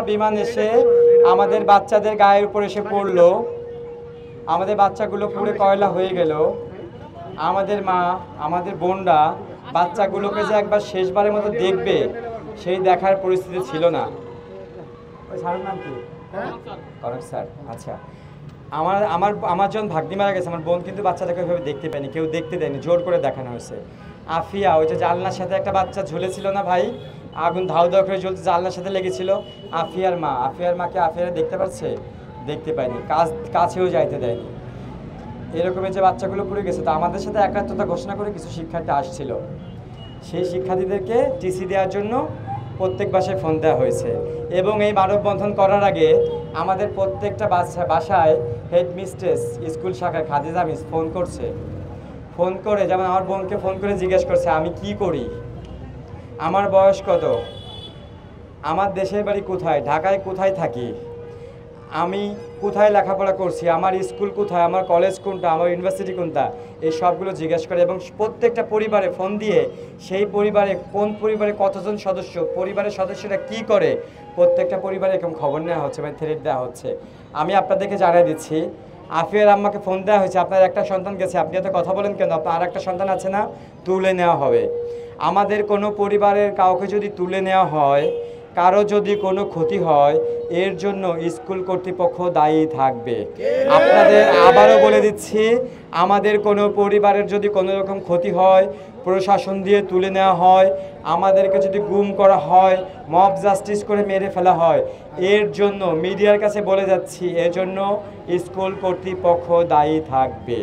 বিমান এসে আমাদের বাচ্চাদের গায়ের উপর এসে পড়লো, আমাদের বাচ্চাগুলো পুড়ে কয়লা হয়ে গেল। আমাদের মা, আমাদের বোনরা বাচ্চাগুলোকে যে একবার শেষবারের মতো দেখবে সেই দেখার পরিস্থিতি ছিল না। ওই স্যারের নাম কি? কনক স্যার। আচ্ছা, আমার যখন ভাগ্নি মারা গেছে, আমার বোন কিন্তু বাচ্চাটাকে ওইভাবে দেখতে পায়নি, কেউ দেখতে দেয়নি, জোর করে দেখানো হয়েছে। আফিয়া, ওই যে জানলার সাথে একটা বাচ্চা ঝুলেছিল না ভাই, আগুন ধাউ ধাউ করে জ্বলতে জানলার সাথে লেগেছিল, আফিয়ার মাকে আফিয়ারা দেখতে পাচ্ছে? দেখতে পায়নি, কাছেও যাইতে দেয়নি। এরকমের যে বাচ্চাগুলো পুড়ে গেছে, তো আমাদের সাথে একাত্মতা ঘোষণা করে কিছু শিক্ষার্থী আসছিল, সেই শিক্ষার্থীদেরকে টিসি দেওয়ার জন্য প্রত্যেক বাসায় ফোন দেওয়া হয়েছে। এবং এই মানববন্ধন করার আগে আমাদের প্রত্যেকটা বাসায় হেডমিস্ট্রেস, স্কুল শাখায় খাদিজা মিস ফোন করছে। ফোন করে, যেমন আমার বোনকে ফোন করে জিজ্ঞেস করছে আমি কি করি, আমার বয়স কত, আমার দেশের বাড়ি কোথায়, ঢাকায় কোথায় থাকি, আমি কোথায় লেখাপড়া করছি, আমার স্কুল কোথায়, আমার কলেজ কোনটা, আমার ইউনিভার্সিটি কোনটা, এই সবগুলো জিজ্ঞেস করে। এবং প্রত্যেকটা পরিবারে ফোন দিয়ে সেই পরিবারে কোন পরিবারে কতজন সদস্য, পরিবারের সদস্যরা কি করে, প্রত্যেকটা পরিবারে এরকম খবর নেওয়া হচ্ছে, মানে থ্রেট দেওয়া হচ্ছে। আমি আপনাদেরকে জানিয়ে দিচ্ছি, আফিয়ার আম্মাকে ফোন দেওয়া হয়েছে, আপনার একটা সন্তান গেছে, আপনি এত কথা বলেন কেন, আপনার আর একটা সন্তান আছে না, তুলে নেওয়া হবে। আমাদের কোনো পরিবারের কাউকে যদি তুলে নেওয়া হয়, কারো যদি কোনো ক্ষতি হয়, এর জন্য স্কুল কর্তৃপক্ষ দায়ী থাকবে। আপনাদের আবারও বলে দিচ্ছি, আমাদের কোনো পরিবারের যদি কোনো রকম ক্ষতি হয়, প্রশাসন দিয়ে তুলে নেওয়া হয়, আমাদেরকে যদি গুম করা হয়, মব জাস্টিস করে মেরে ফেলা হয়, এর জন্য মিডিয়ার কাছে বলে যাচ্ছি, এর জন্য স্কুল কর্তৃপক্ষ দায়ী থাকবে।